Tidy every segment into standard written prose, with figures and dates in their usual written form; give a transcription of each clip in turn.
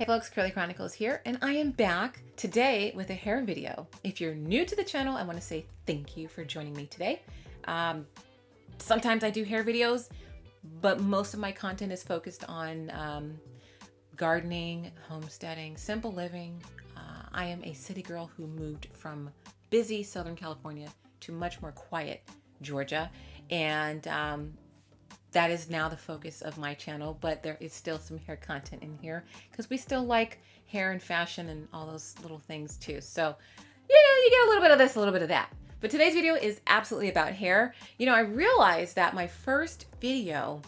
Folks, Curly Chronicles here, and I am back today with a hair video. If you're new to the channel, I want to say thank you for joining me today. Sometimes I do hair videos, but most of my content is focused on gardening, homesteading, simple living. I am a city girl who moved from busy Southern California to much more quiet Georgia, and that is now the focus of my channel, but there is still some hair content in here because we still like hair and fashion and all those little things too. So, you get a little bit of this, a little bit of that. But today's video is absolutely about hair. I realized that my first video,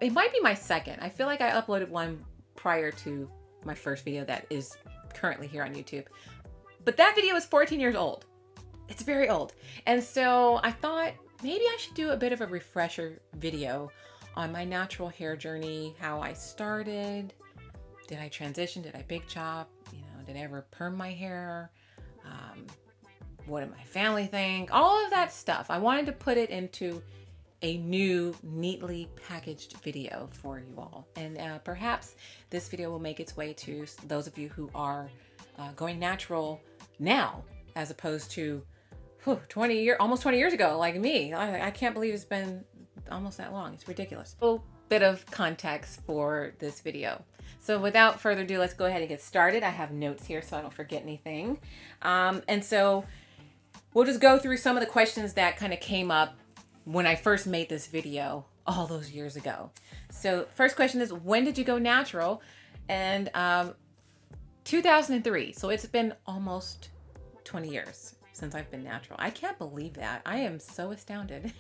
it might be my second. I feel like I uploaded one prior to my first video that is currently here on YouTube. But that video is 14 years old. It's very old. And so I thought, maybe I should do a bit of a refresher video on my natural hair journey, how I started, did I transition, did I big chop, did I ever perm my hair, what did my family think, all of that stuff. I wanted to put it into a new, neatly packaged video for you all. And perhaps this video will make its way to those of you who are going natural now, as opposed to almost 20 years ago, like me. I can't believe it's been almost that long. It's ridiculous. A little bit of context for this video. So without further ado, let's go ahead and get started. I have notes here so I don't forget anything. And so we'll just go through some of the questions that kind of came up when I first made this video all those years ago. So first question is, when did you go natural? And 2003. So it's been almost 20 years since I've been natural. I can't believe that. I am so astounded.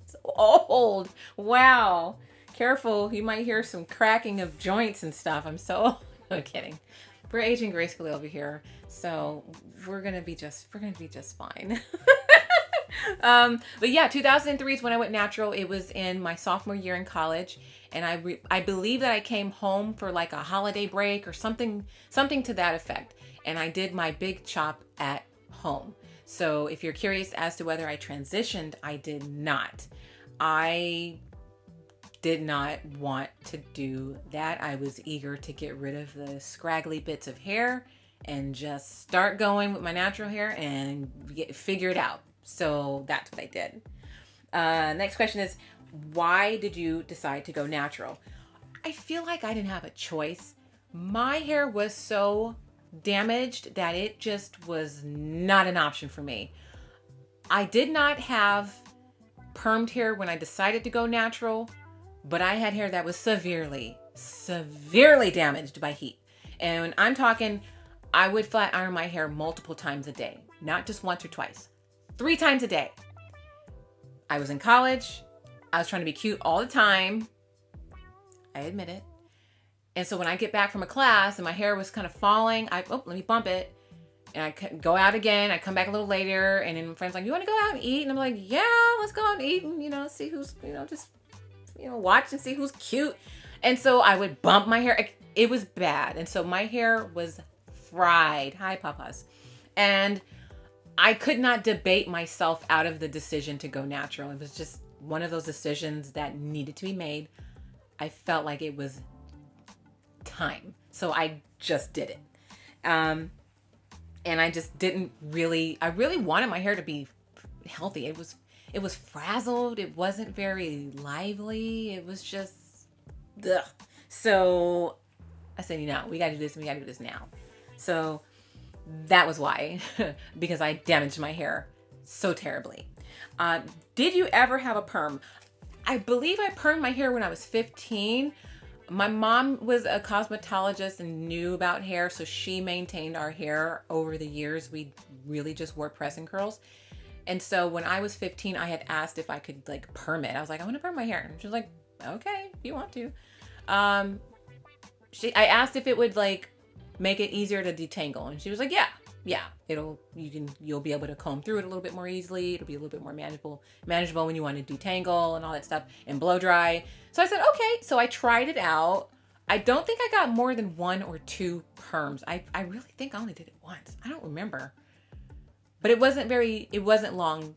It's old. Wow. Careful. You might hear some cracking of joints and stuff. I'm no kidding. We're aging gracefully over here. So we're going to be just fine. But yeah, 2003 is when I went natural. It was in my sophomore year in college. And I believe that I came home for like a holiday break or something to that effect. And I did my big chop at home. So if you're curious as to whether I transitioned, I did not. I did not want to do that. I was eager to get rid of the scraggly bits of hair and just start going with my natural hair and figure it out. So that's what I did. Next question is, why did you decide to go natural? I feel like I didn't have a choice. My hair was so damaged that it just was not an option for me. I did not have permed hair when I decided to go natural, but I had hair that was severely damaged by heat. And when I'm talking, I would flat iron my hair multiple times a day, not just once or twice, 3 times a day. I was in college. I was trying to be cute all the time. I admit it. And so when I get back from a class and my hair was kind of falling, let me bump it. And I go out again. I come back a little later, and then my friend's like, you want to go out and eat? And I'm like, yeah, let's go out and eat and, see who's, watch and see who's cute. And so I would bump my hair. It was bad. And so my hair was fried. Hi, papas. And I could not debate myself out of the decision to go natural. It was just one of those decisions that needed to be made. I felt like it was time. So I just did it. And I just didn't really, I really wanted my hair to be healthy. It was frazzled. It wasn't very lively. It was just, ugh. So I said, we gotta do this and we gotta do this now. So that was why, because I damaged my hair so terribly. Did you ever have a perm? I believe I permed my hair when I was 15. My mom was a cosmetologist and knew about hair, so she maintained our hair over the years. We really just wore press and curls. And so when I was 15, I had asked if I could perm it. I was like, I want to perm my hair. And she was like, okay, if you want to. I asked if it would make it easier to detangle. And she was like, yeah, you'll be able to comb through it a little bit more easily. It'll be a little bit more manageable when you want to detangle and all that stuff and blow dry. So I said, okay. So I tried it out. I don't think I got more than 1 or 2 perms. I really think I only did it once. I don't remember, but it wasn't long.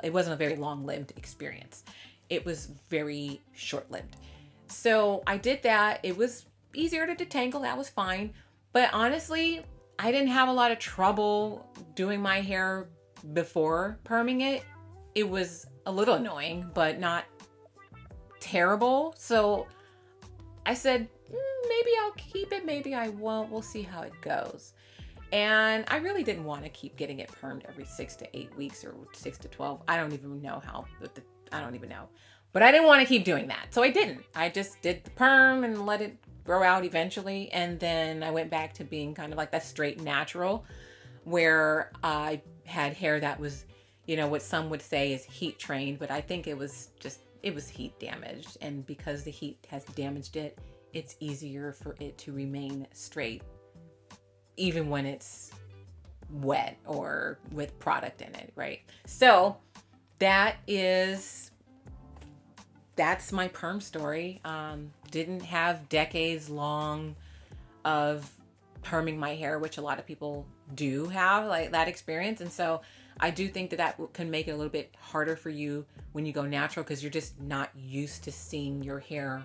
It wasn't a very long-lived experience. It was very short-lived. So I did that. It was easier to detangle. That was fine. But honestly, I didn't have a lot of trouble doing my hair before perming it. It was a little annoying, but not terrible. So I said, maybe I'll keep it, maybe I won't. We'll see how it goes. And I really didn't want to keep getting it permed every 6 to 8 weeks or 6 to 12. I don't even know how, I don't even know. But I didn't want to keep doing that. So I didn't. I just did the perm and let it grow out eventually. And then I went back to being kind of like that straight natural, where I had hair that was, you know, what some would say is heat trained, but I think it was heat damaged. And because the heat has damaged it, it's easier for it to remain straight, even when it's wet or with product in it, right? So that's my perm story. Didn't have decades long of perming my hair, which a lot of people do have like that experience. And so I do think that can make it a little bit harder for you when you go natural, because you're just not used to seeing your hair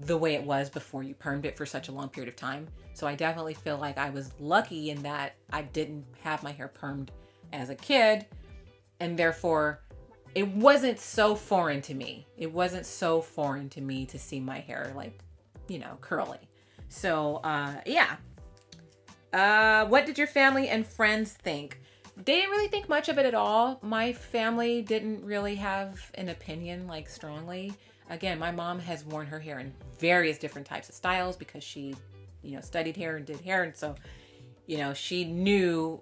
the way it was before you permed it for such a long period of time. So I definitely feel like I was lucky in that I didn't have my hair permed as a kid, and therefore it wasn't so foreign to me. It wasn't so foreign to me to see my hair like, you know, curly. So yeah. What did your family and friends think? They didn't really think much of it at all. My family didn't really have an opinion like strongly. Again, my mom has worn her hair in various different types of styles because she, you know, studied hair and did hair. And so, you know, she knew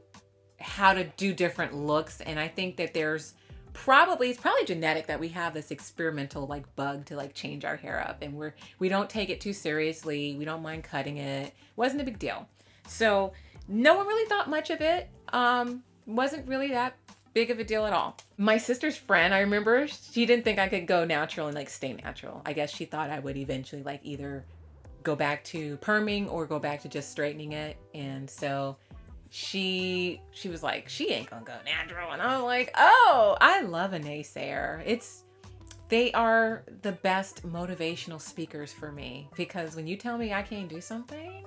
how to do different looks. And I think that it's probably genetic that we have this experimental like bug to like change our hair up, and we don't take it too seriously. We don't mind cutting it. Wasn't a big deal. So no one really thought much of it. Wasn't really that big of a deal at all. My sister's friend, I remember, she didn't think I could go natural and like stay natural. I guess she thought I would eventually like either go back to perming or go back to just straightening it. And so she was like, she ain't gonna go natural. And I was like, oh, I love a naysayer. They are the best motivational speakers for me, because when you tell me I can't do something,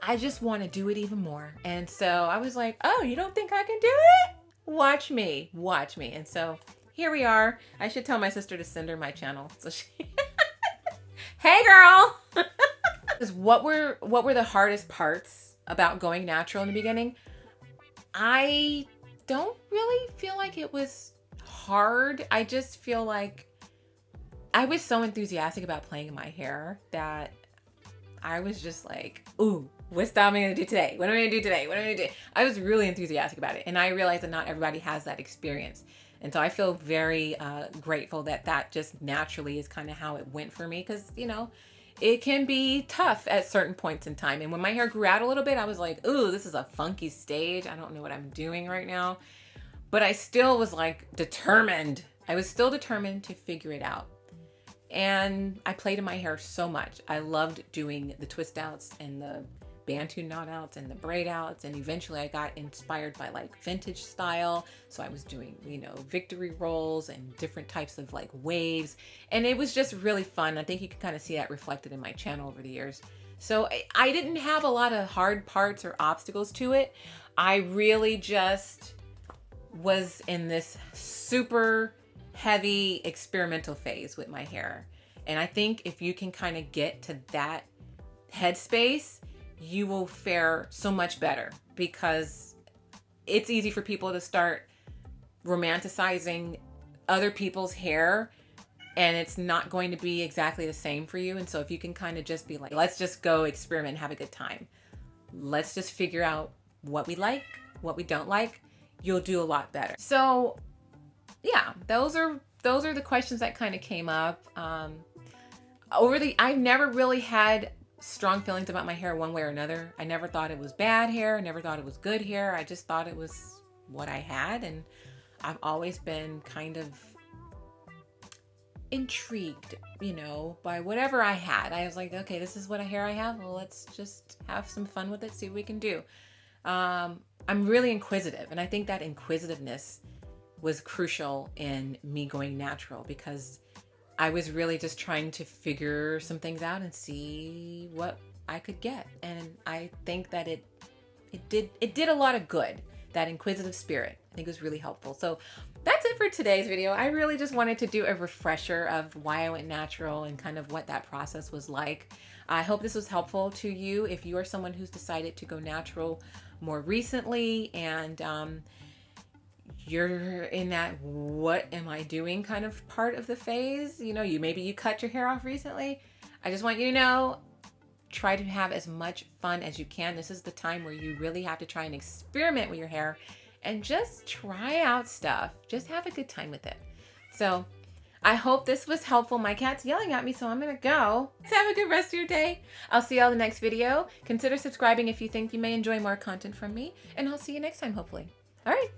I just want to do it even more. And so I was like, oh, you don't think I can do it? Watch me, watch me. And so here we are. I should tell my sister to send her my channel. So she, hey girl. What were the hardest parts about going natural in the beginning? I don't really feel like it was hard. I just feel like I was so enthusiastic about playing in my hair that I was just like, ooh, what's am I gonna do today? What am I gonna do today? What am I gonna do? I was really enthusiastic about it. And I realized that not everybody has that experience. And so I feel very grateful that just naturally is kind of how it went for me. Because, you know, it can be tough at certain points in time. And when my hair grew out a little bit, I was like, ooh, this is a funky stage. I don't know what I'm doing right now. But I still was like determined. I was still determined to figure it out. And I played in my hair so much. I loved doing the twist outs and the Bantu knot outs and the braid outs. And eventually I got inspired by like vintage style. So I was doing, you know, victory rolls and different types of like waves. And it was just really fun. I think you can kind of see that reflected in my channel over the years. So I didn't have a lot of hard parts or obstacles to it. I really just was in this super heavy experimental phase with my hair. And I think if you can kind of get to that headspace, you will fare so much better, because it's easy for people to start romanticizing other people's hair, and it's not going to be exactly the same for you. And so if you can kind of just be like, let's just go experiment and have a good time. Let's just figure out what we like, what we don't like, you'll do a lot better. So yeah, those are the questions that kind of came up. I've never really had strong feelings about my hair one way or another. I never thought it was bad hair. I never thought it was good hair. I just thought it was what I had. And I've always been kind of intrigued, you know, by whatever I had. I was like, okay, this is what hair I have. Well, let's just have some fun with it, see what we can do. I'm really inquisitive. And I think that inquisitiveness was crucial in me going natural, because I was really just trying to figure some things out and see what I could get. And I think that it did a lot of good. That inquisitive spirit, I think, was really helpful. So that's it for today's video. I really just wanted to do a refresher of why I went natural and kind of what that process was like. I hope this was helpful to you if you are someone who's decided to go natural more recently and you're in that what am I doing kind of part of the phase. You know, maybe you cut your hair off recently. I just want you to know, try to have as much fun as you can. This is the time where you really have to try and experiment with your hair and just try out stuff. Just have a good time with it. So I hope this was helpful. My cat's yelling at me, so I'm gonna go. Have a good rest of your day. I'll see y'all in the next video. Consider subscribing if you think you may enjoy more content from me, and I'll see you next time, hopefully. All right.